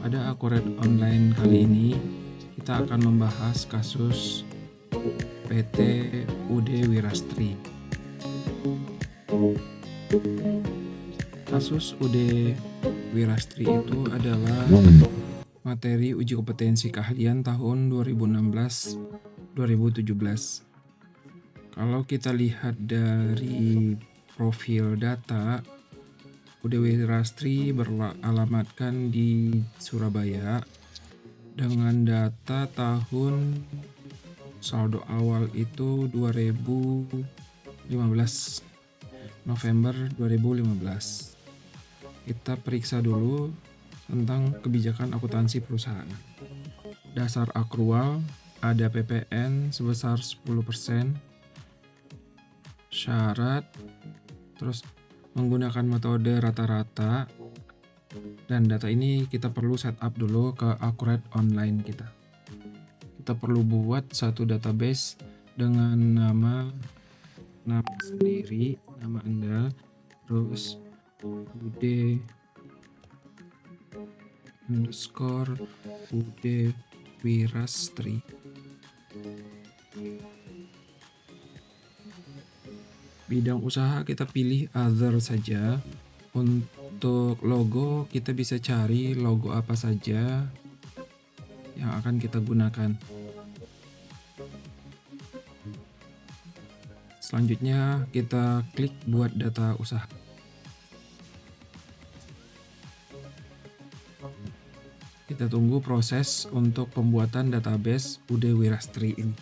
Pada Akuret Online kali ini, kita akan membahas kasus PT UD Wirastri. Kasus UD Wirastri itu adalah materi uji kompetensi keahlian tahun 2016-2017. Kalau kita lihat dari profil data, UD Wirastri beralamatkan di Surabaya dengan data tahun saldo awal itu 2015, November 2015. Kita periksa dulu tentang kebijakan akuntansi perusahaan. Dasar akrual ada PPN sebesar 10%, syarat, terus menggunakan metode rata-rata, dan data ini kita perlu setup dulu ke Akuret Online kita. Kita perlu buat satu database dengan nama sendiri, nama Anda, terus UD Wirastri. Bidang usaha kita pilih other saja. Untuk logo kita bisa cari logo apa saja yang akan kita gunakan. Selanjutnya kita klik buat data usaha. Kita tunggu proses untuk pembuatan database UD Wirastri ini.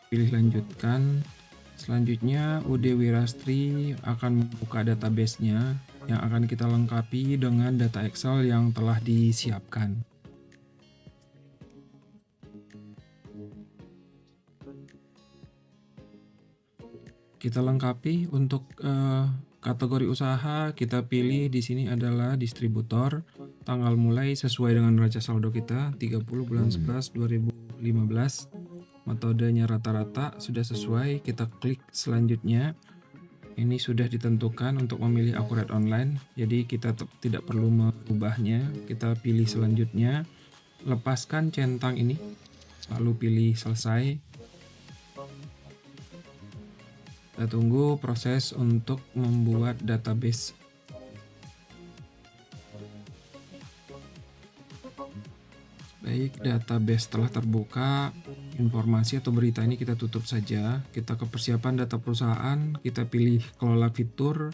Pilih lanjutkan. Selanjutnya UD Wirastri akan membuka database-nya yang akan kita lengkapi dengan data Excel yang telah disiapkan. Kita lengkapi untuk kategori usaha, kita pilih di sini adalah distributor. Tanggal mulai sesuai dengan neraca saldo kita 30 bulan 11 2015. Metodenya rata-rata sudah sesuai, kita klik selanjutnya. Ini sudah ditentukan untuk memilih Akuret Online, jadi kita tidak perlu mengubahnya. Kita pilih selanjutnya, lepaskan centang ini, lalu pilih selesai. Kita tunggu proses untuk membuat database. Baik, database telah terbuka. Informasi atau berita ini kita tutup saja. Kita ke persiapan data perusahaan, kita pilih kelola fitur.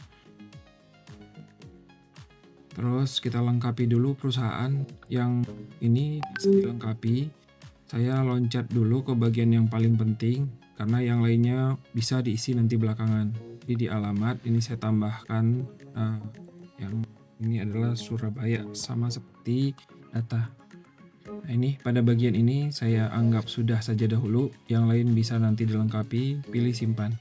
Terus kita lengkapi dulu perusahaan yang ini bisa dilengkapi. Saya loncat dulu ke bagian yang paling penting karena yang lainnya bisa diisi nanti belakangan. Jadi di alamat ini saya tambahkan yang ini adalah Surabaya sama seperti data. Nah, ini pada bagian ini saya anggap sudah saja dahulu, yang lain bisa nanti dilengkapi, pilih simpan.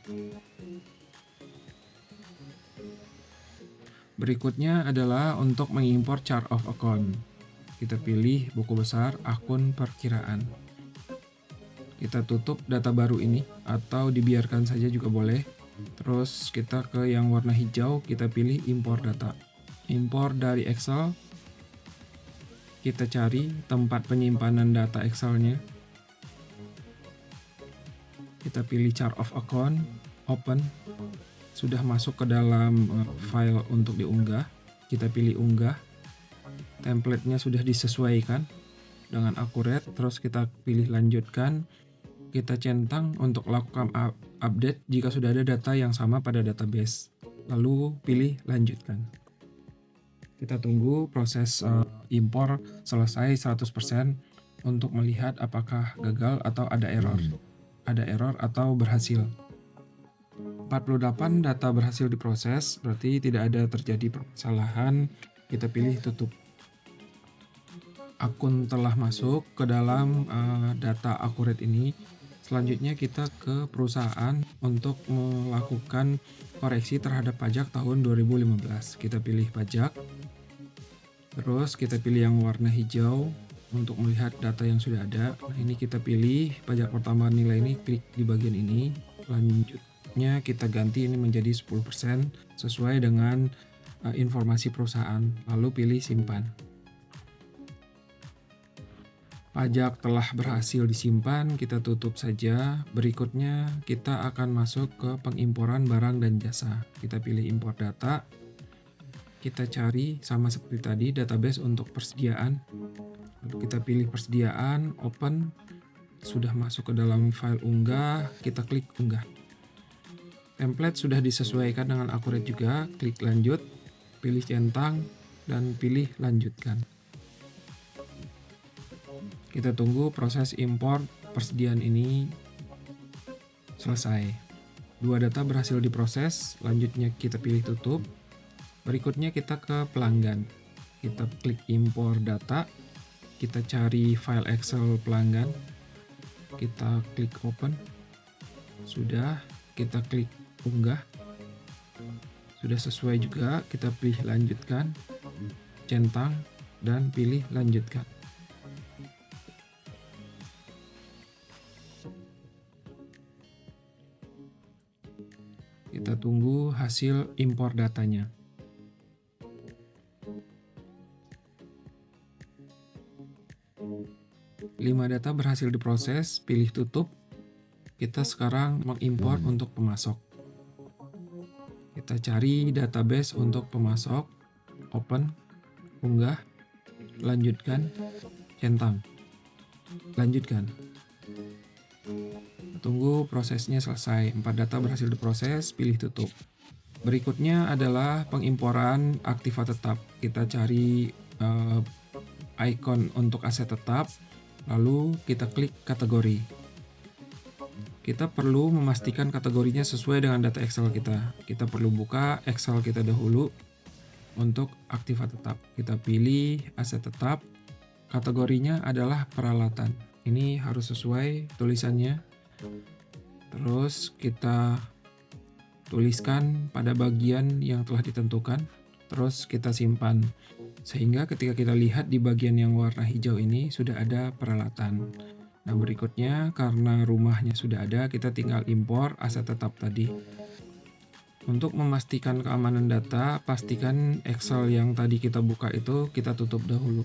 Berikutnya adalah untuk mengimpor chart of account. Kita pilih buku besar akun perkiraan. Kita tutup data baru ini atau dibiarkan saja juga boleh. Terus kita ke yang warna hijau, kita pilih impor data. Impor dari Excel. Kita cari tempat penyimpanan data Excel-nya. Kita pilih chart of account, open. Sudah masuk ke dalam file untuk diunggah. Kita pilih unggah. Template-nya sudah disesuaikan dengan akurat. Terus kita pilih lanjutkan. Kita centang untuk lakukan update jika sudah ada data yang sama pada database. Lalu pilih lanjutkan. Kita tunggu proses impor selesai 100% untuk melihat apakah gagal atau ada error. Ada error atau berhasil. 48 data berhasil diproses, berarti tidak ada terjadi permasalahan. Kita pilih tutup. Akun telah masuk ke dalam data akurat ini. Selanjutnya kita ke perusahaan untuk melakukan koreksi terhadap pajak tahun 2015. Kita pilih pajak. Terus kita pilih yang warna hijau untuk melihat data yang sudah ada. Nah, ini kita pilih pajak pertambahan nilai ini, klik di bagian ini. Selanjutnya kita ganti ini menjadi 10% sesuai dengan informasi perusahaan. Lalu pilih simpan. pajak telah berhasil disimpan, kita tutup saja. Berikutnya kita akan masuk ke pengimporan barang dan jasa. Kita pilih impor data. Kita cari sama seperti tadi database untuk persediaan. Lalu kita pilih persediaan, open. Sudah masuk ke dalam file unggah, kita klik unggah. Template sudah disesuaikan dengan akurat juga, klik lanjut, pilih centang, dan pilih lanjutkan. Kita tunggu proses impor persediaan ini selesai. 2 data berhasil diproses, selanjutnya kita pilih tutup. Berikutnya kita ke pelanggan. Kita klik impor data, kita cari file Excel pelanggan, kita klik open. Sudah, kita klik unggah. Sudah sesuai juga, kita pilih lanjutkan, centang, dan pilih lanjutkan. Kita tunggu hasil impor datanya. Lima data berhasil diproses, pilih tutup. Kita sekarang mengimpor untuk pemasok. Kita cari database untuk pemasok, open, unggah, lanjutkan, centang, lanjutkan. Tunggu prosesnya selesai. 4 data berhasil diproses, pilih tutup. Berikutnya adalah pengimporan aktiva tetap. Kita cari icon untuk aset tetap, lalu kita klik kategori. Kita perlu memastikan kategorinya sesuai dengan data Excel kita. Kita perlu buka Excel kita dahulu untuk aktiva tetap. Kita pilih aset tetap, kategorinya adalah peralatan. Ini harus sesuai tulisannya. Terus kita tuliskan pada bagian yang telah ditentukan. Terus kita simpan. Sehingga ketika kita lihat di bagian yang warna hijau ini sudah ada peralatan. Nah, berikutnya karena rumahnya sudah ada, kita tinggal impor aset tetap tadi. Untuk memastikan keamanan data, pastikan Excel yang tadi kita buka itu kita tutup dahulu.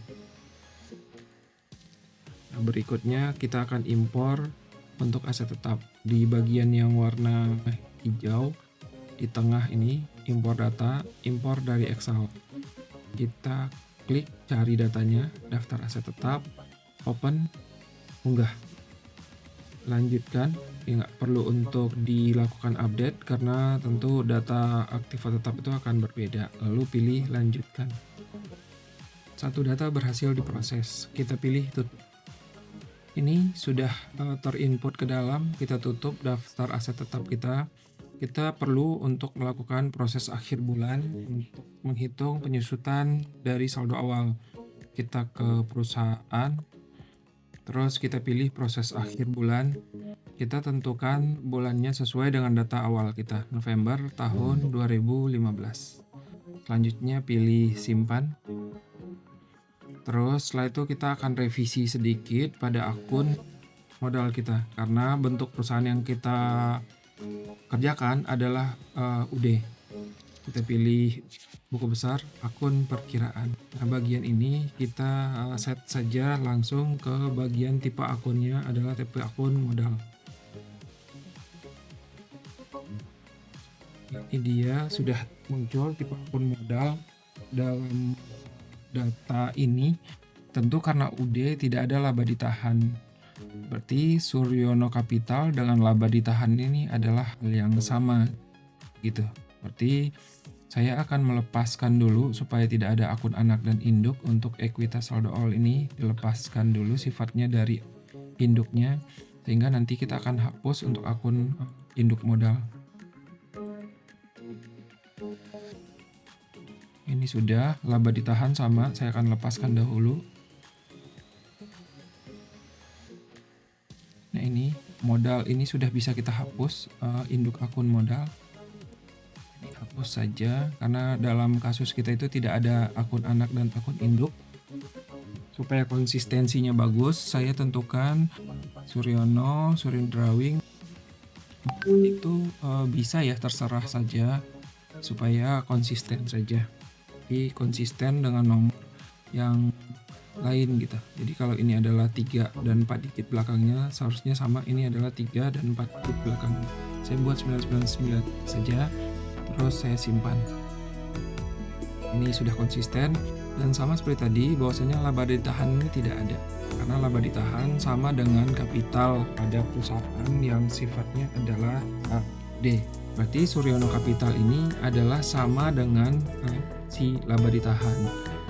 Nah, berikutnya kita akan impor untuk aset tetap di bagian yang warna hijau di tengah ini, impor data, impor dari Excel. Kita klik cari datanya, daftar aset tetap, open, unggah, lanjutkan. Ya, nggak perlu untuk dilakukan update karena tentu data aktiva tetap itu akan berbeda. Lalu pilih lanjutkan. 1 data berhasil diproses, kita pilih tutup. Ini sudah terinput ke dalam, kita tutup daftar aset tetap kita. Kita perlu untuk melakukan proses akhir bulan untuk menghitung penyusutan dari saldo awal. Kita ke perusahaan, terus kita pilih proses akhir bulan. Kita tentukan bulannya sesuai dengan data awal kita, November tahun 2015. Selanjutnya pilih simpan. Terus setelah itu kita akan revisi sedikit pada akun modal kita. Karena bentuk perusahaan yang kita kerjakan adalah UD. Kita pilih buku besar, akun perkiraan. Nah, bagian ini kita set saja langsung ke bagian tipe akunnya adalah tipe akun modal. Ini dia sudah muncul tipe akun modal dalam data ini. Tentu karena UD tidak ada laba ditahan. Berarti Suryono Capital dengan laba ditahan ini adalah hal yang sama gitu. Berarti saya akan melepaskan dulu supaya tidak ada akun anak dan induk. Untuk ekuitas saldo all ini dilepaskan dulu sifatnya dari induknya, sehingga nanti kita akan hapus untuk akun induk modal. Ini sudah laba ditahan sama, saya akan lepaskan dahulu. Nah, ini modal ini sudah bisa kita hapus, induk akun modal. Ini hapus saja karena dalam kasus kita itu tidak ada akun anak dan akun induk. Supaya konsistensinya bagus, saya tentukan Suryono, Surindrawing. Itu bisa ya, terserah saja supaya konsisten saja. Konsisten dengan nomor yang lain gitu. Jadi kalau ini adalah 3 dan 4 digit belakangnya seharusnya sama, ini adalah 3 dan 4 digit belakangnya. Saya buat 999 saja, terus saya simpan. Ini sudah konsisten dan sama seperti tadi bahwasanya laba ditahan ini tidak ada. Karena laba ditahan sama dengan kapital pada perusahaan yang sifatnya adalah D. Berarti Suryono Capital ini adalah sama dengan si laba ditahan.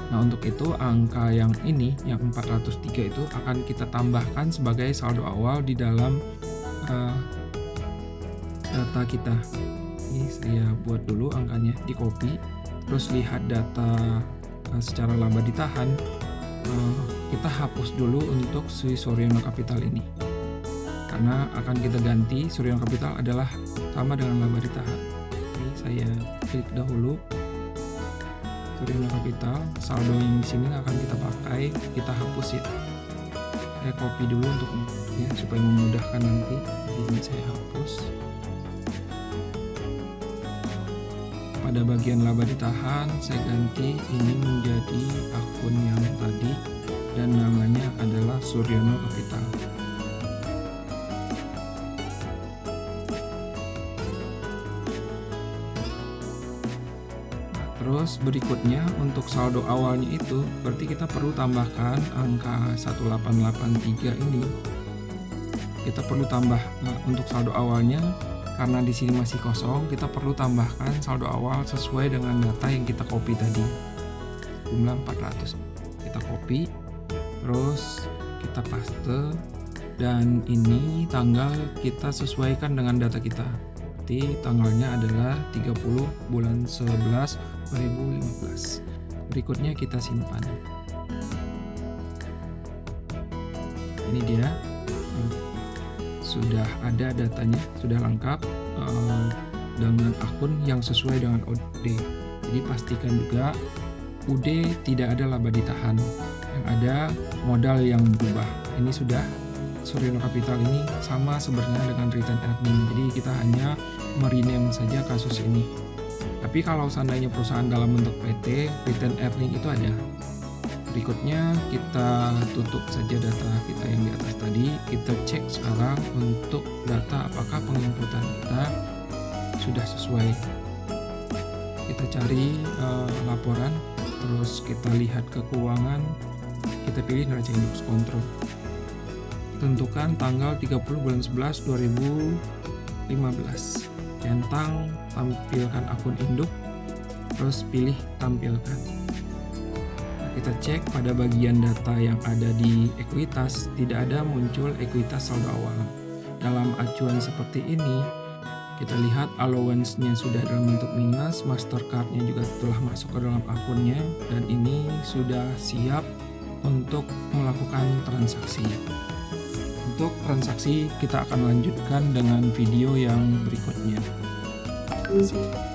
Nah, untuk itu angka yang ini, yang 403 itu akan kita tambahkan sebagai saldo awal di dalam data kita. Ini saya buat dulu angkanya, di copy, terus lihat data secara laba ditahan. Kita hapus dulu untuk si Suryono Capital ini, karena akan kita ganti Suryono Capital adalah sama dengan laba ditahan. Ini saya klik dahulu Suryono Capital, saldo yang di sini akan kita pakai, kita hapus ya. Saya copy dulu untuk ya supaya memudahkan nanti. Ini saya hapus. Pada bagian laba ditahan saya ganti ini menjadi akun yang tadi dan namanya adalah Suryono Capital. Terus berikutnya untuk saldo awalnya itu berarti kita perlu tambahkan angka 1883 ini. Kita perlu tambah untuk saldo awalnya, karena di sini masih kosong, kita perlu tambahkan saldo awal sesuai dengan data yang kita copy tadi. Jumlah 400. Kita copy, terus kita paste, dan ini tanggal kita sesuaikan dengan data kita. Berarti tanggalnya adalah 30 bulan 11 2015. Berikutnya kita simpan. Ini dia, sudah ada datanya, sudah lengkap dengan akun yang sesuai dengan UD. Jadi pastikan juga UD tidak ada laba ditahan, yang ada modal yang berubah. Ini sudah Suryono Capital ini sama sebenarnya dengan return earning, jadi kita hanya merename saja kasus ini. Tapi kalau seandainya perusahaan dalam bentuk PT, return earning itu ada. Berikutnya kita tutup saja data kita yang di atas tadi. Kita cek sekarang untuk data apakah penginputan kita sudah sesuai. Kita cari laporan, terus kita lihat ke keuangan, kita pilih neraca induk kontrol. Tentukan tanggal 30 bulan 11 2015. Centang, tampilkan akun induk, terus pilih tampilkan. Kita cek pada bagian data yang ada di ekuitas, tidak ada muncul ekuitas saldo awal. Dalam acuan seperti ini, kita lihat allowance-nya sudah dalam bentuk minus, Mastercard-nya juga telah masuk ke dalam akunnya, dan ini sudah siap untuk melakukan transaksi. Untuk transaksi kita akan lanjutkan dengan video yang berikutnya. Terima kasih.